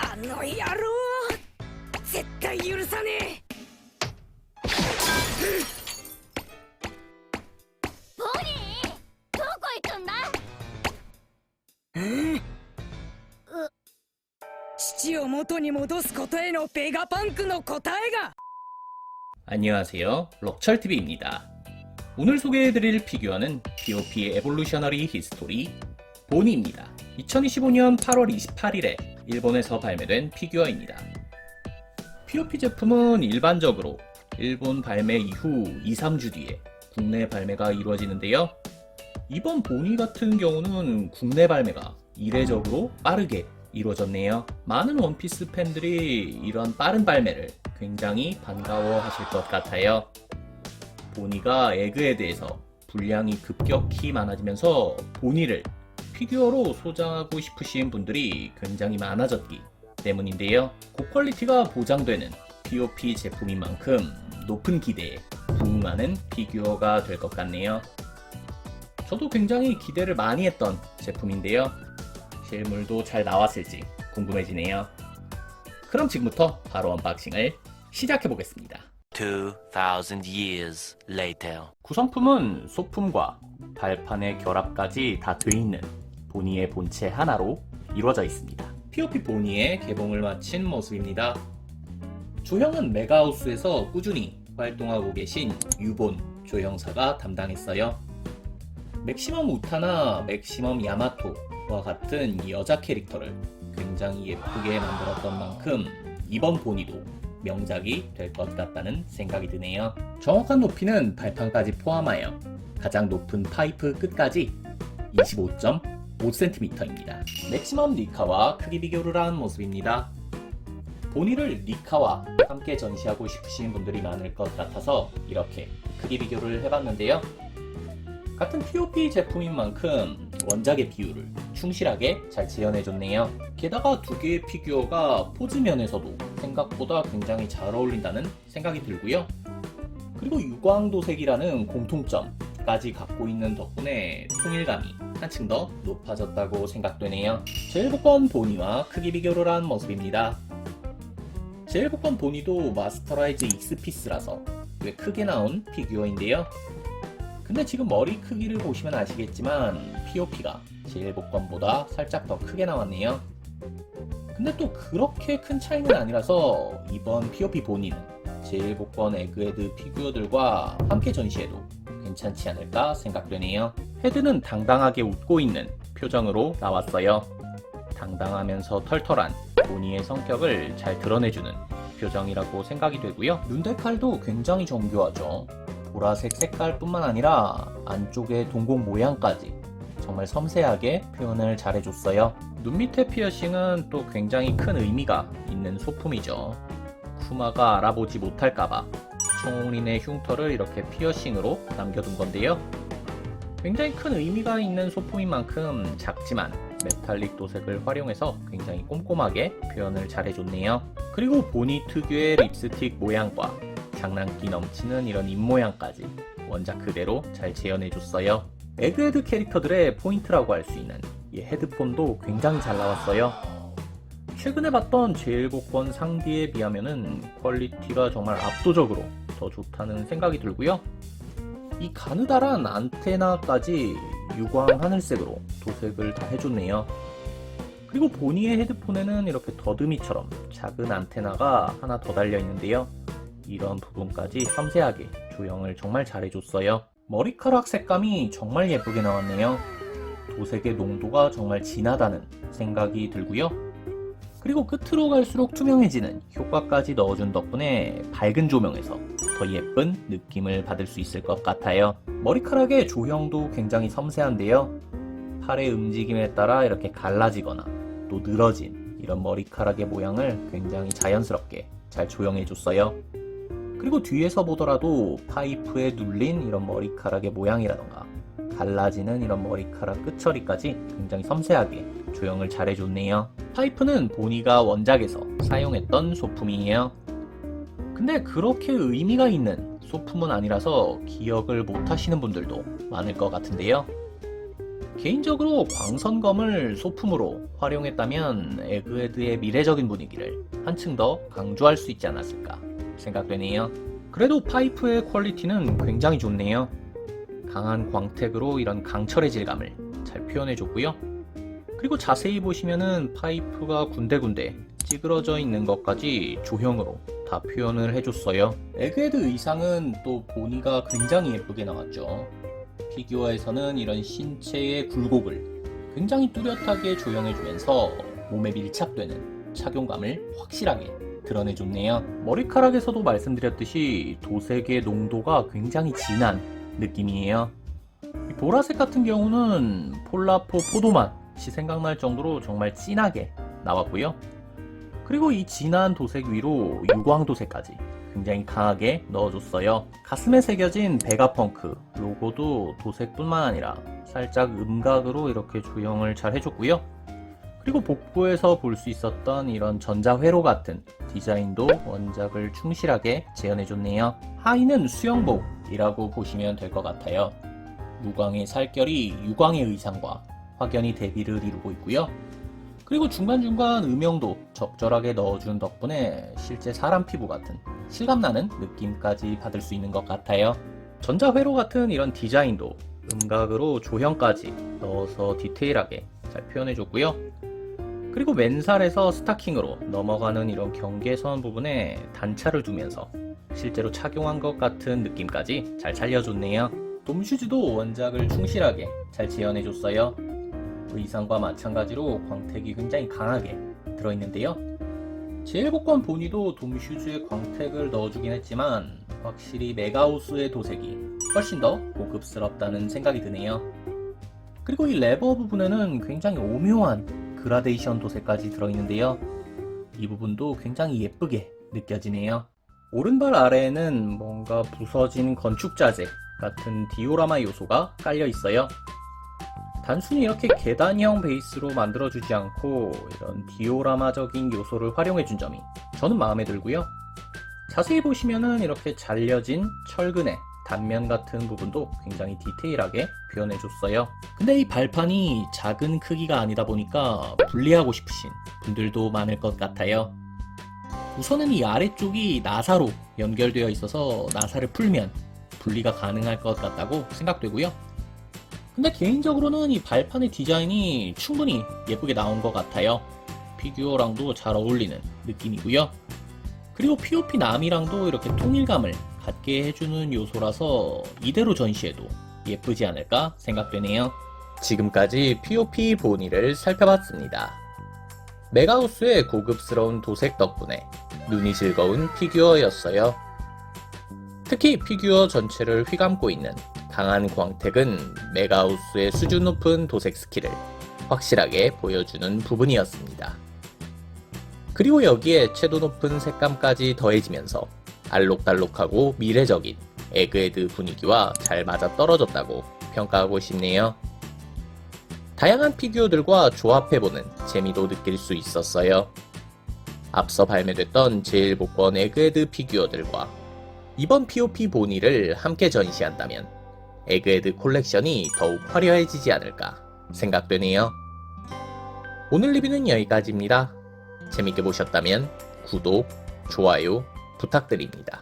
あの野郎絶対許さねボニー、どこ行くんだ？え。父を元に戻すことへのベガパンクの答えが。 안녕하세요. 럭철TV입니다. 오늘 소개해드릴 피규어는 POP의 에볼루셔너리 히스토리 보니입니다. 2025년 8월 28일에 일본에서 발매된 피규어입니다. POP 제품은 일반적으로 일본 발매 이후 2-3주 뒤에 국내 발매가 이루어지는데요. 이번 보니 같은 경우는 국내 발매가 이례적으로 빠르게 이루어졌네요. 많은 원피스 팬들이 이런 빠른 발매를 굉장히 반가워하실 것 같아요. 보니가 에그에 대해서 분량이 급격히 많아지면서 보니를 피규어로 소장하고 싶으신 분들이 굉장히 많아졌기 때문인데요. 고퀄리티가 보장되는 POP 제품인 만큼 높은 기대에 부응하는 피규어가 될 것 같네요. 저도 굉장히 기대를 많이 했던 제품인데요. 실물도 잘 나왔을지 궁금해지네요. 그럼 지금부터 바로 언박싱을 시작해보겠습니다. 2000 years later. 구성품은 소품과 발판의 결합까지 다 돼 있는 보니의 본체 하나로 이루어져 있습니다. POP 보니의 개봉을 마친 모습입니다. 조형은 메가하우스에서 꾸준히 활동하고 계신 유본 조형사가 담당했어요. 맥시멈 우타나 맥시멈 야마토와 같은 여자 캐릭터를 굉장히 예쁘게 만들었던 만큼 이번 보니도 명작이 될 것 같다는 생각이 드네요. 정확한 높이는 발판까지 포함하여 가장 높은 파이프 끝까지 25.5cm입니다. 맥시멈 리카와 크기 비교를 한 모습입니다. 보니를 리카와 함께 전시하고 싶으신 분들이 많을 것 같아서 이렇게 크기 비교를 해봤는데요. 같은 POP 제품인 만큼 원작의 비율을 충실하게 잘 재현해줬네요. 게다가 두 개의 피규어가 포즈 면에서도 생각보다 굉장히 잘 어울린다는 생각이 들고요. 그리고 유광도색이라는 공통점까지 갖고 있는 덕분에 통일감이 한층 더 높아졌다고 생각되네요. 제일복권 보니와 크기 비교를 한 모습입니다. 제일복권 보니도 마스터라이즈 X피스라서 꽤 크게 나온 피규어인데요. 근데 지금 머리 크기를 보시면 아시겠지만 POP가 제일복권보다 살짝 더 크게 나왔네요. 근데 또 그렇게 큰 차이는 아니라서 이번 POP 보니는 제일복권 에그헤드 피규어들과 함께 전시해도 괜찮지 않을까 생각되네요. 헤드는 당당하게 웃고 있는 표정으로 나왔어요. 당당하면서 털털한 보니의 성격을 잘 드러내주는 표정이라고 생각이 되고요. 눈대칼도 굉장히 정교하죠. 보라색 색깔뿐만 아니라 안쪽의 동공 모양까지 정말 섬세하게 표현을 잘해줬어요. 눈 밑에 피어싱은 또 굉장히 큰 의미가 있는 소품이죠. 쿠마가 알아보지 못할까봐 총린의 흉터를 이렇게 피어싱으로 남겨둔 건데요. 굉장히 큰 의미가 있는 소품인 만큼 작지만 메탈릭 도색을 활용해서 굉장히 꼼꼼하게 표현을 잘해줬네요. 그리고 보니 특유의 립스틱 모양과 장난기 넘치는 이런 입모양까지 원작 그대로 잘 재현해줬어요. 에그헤드 캐릭터들의 포인트라고 할 수 있는 이 헤드폰도 굉장히 잘 나왔어요. 최근에 봤던 제일복권 상디에 비하면은 퀄리티가 정말 압도적으로 더 좋다는 생각이 들고요. 이 가느다란 안테나까지 유광 하늘색으로 도색을 다 해줬네요. 그리고 보니의 헤드폰에는 이렇게 더듬이처럼 작은 안테나가 하나 더 달려 있는데요. 이런 부분까지 섬세하게 조형을 정말 잘해줬어요. 머리카락 색감이 정말 예쁘게 나왔네요. 도색의 농도가 정말 진하다는 생각이 들고요. 그리고 끝으로 갈수록 투명해지는 효과까지 넣어준 덕분에 밝은 조명에서 더 예쁜 느낌을 받을 수 있을 것 같아요. 머리카락의 조형도 굉장히 섬세한데요. 팔의 움직임에 따라 이렇게 갈라지거나 또 늘어진 이런 머리카락의 모양을 굉장히 자연스럽게 잘 조형해줬어요. 그리고 뒤에서 보더라도 파이프에 눌린 이런 머리카락의 모양이라던가 갈라지는 이런 머리카락 끝처리까지 굉장히 섬세하게 조형을 잘해줬네요. 파이프는 보니가 원작에서 사용했던 소품이에요. 근데 그렇게 의미가 있는 소품은 아니라서 기억을 못 하시는 분들도 많을 것 같은데요. 개인적으로 광선검을 소품으로 활용했다면 에그헤드의 미래적인 분위기를 한층 더 강조할 수 있지 않았을까 생각되네요. 그래도 파이프의 퀄리티는 굉장히 좋네요. 강한 광택으로 이런 강철의 질감을 잘 표현해줬고요. 그리고 자세히 보시면은 파이프가 군데군데 찌그러져 있는 것까지 조형으로 다 표현을 해줬어요. 에그헤드 의상은 또 보니가 굉장히 예쁘게 나왔죠. 피규어에서는 이런 신체의 굴곡을 굉장히 뚜렷하게 조형해주면서 몸에 밀착되는 착용감을 확실하게 드러내줬네요. 머리카락에서도 말씀드렸듯이 도색의 농도가 굉장히 진한 느낌이에요. 이 보라색 같은 경우는 폴라포 포도맛이 생각날 정도로 정말 진하게 나왔고요. 그리고 이 진한 도색 위로 유광도색까지 굉장히 강하게 넣어줬어요. 가슴에 새겨진 베가펑크 로고도 도색뿐만 아니라 살짝 음각으로 이렇게 조형을 잘 해줬고요. 그리고 복부에서 볼 수 있었던 이런 전자회로 같은 디자인도 원작을 충실하게 재현해줬네요. 하의는 수영복이라고 보시면 될 것 같아요. 무광의 살결이 유광의 의상과 확연히 대비를 이루고 있고요. 그리고 중간중간 음영도 적절하게 넣어준 덕분에 실제 사람 피부 같은 실감나는 느낌까지 받을 수 있는 것 같아요. 전자회로 같은 이런 디자인도 음각으로 조형까지 넣어서 디테일하게 잘 표현해줬고요. 그리고 맨살에서 스타킹으로 넘어가는 이런 경계선 부분에 단차를 두면서 실제로 착용한 것 같은 느낌까지 잘 살려줬네요. 돔슈즈도 원작을 충실하게 잘 재현해줬어요. 의상과 마찬가지로 광택이 굉장히 강하게 들어있는데요. 제일복권 보니도 돔슈즈에 광택을 넣어주긴 했지만 확실히 메가우스의 도색이 훨씬 더 고급스럽다는 생각이 드네요. 그리고 이 레버 부분에는 굉장히 오묘한 그라데이션 도색까지 들어있는데요. 이 부분도 굉장히 예쁘게 느껴지네요. 오른발 아래에는 뭔가 부서진 건축자재 같은 디오라마 요소가 깔려 있어요. 단순히 이렇게 계단형 베이스로 만들어주지 않고 이런 디오라마적인 요소를 활용해준 점이 저는 마음에 들고요. 자세히 보시면은 이렇게 잘려진 철근의 단면 같은 부분도 굉장히 디테일하게 표현해줬어요. 근데 이 발판이 작은 크기가 아니다 보니까 분리하고 싶으신 분들도 많을 것 같아요. 우선은 이 아래쪽이 나사로 연결되어 있어서 나사를 풀면 분리가 가능할 것 같다고 생각되고요. 근데 개인적으로는 이 발판의 디자인이 충분히 예쁘게 나온 것 같아요. 피규어랑도 잘 어울리는 느낌이고요. 그리고 POP 남이랑도 이렇게 통일감을 갖게 해주는 요소라서 이대로 전시해도 예쁘지 않을까 생각되네요. 지금까지 POP 보니를 살펴봤습니다. 메가우스의 고급스러운 도색 덕분에 눈이 즐거운 피규어였어요. 특히 피규어 전체를 휘감고 있는 강한 광택은 메가우스의 수준 높은 도색 스킬을 확실하게 보여주는 부분이었습니다. 그리고 여기에 채도 높은 색감까지 더해지면서 알록달록하고 미래적인 에그헤드 분위기와 잘 맞아떨어졌다고 평가하고 싶네요. 다양한 피규어들과 조합해보는 재미도 느낄 수 있었어요. 앞서 발매됐던 제일복권 에그헤드 피규어들과 이번 POP 보니를 함께 전시한다면 에그헤드 콜렉션이 더욱 화려해지지 않을까 생각되네요. 오늘 리뷰는 여기까지입니다. 재밌게 보셨다면 구독, 좋아요 부탁드립니다.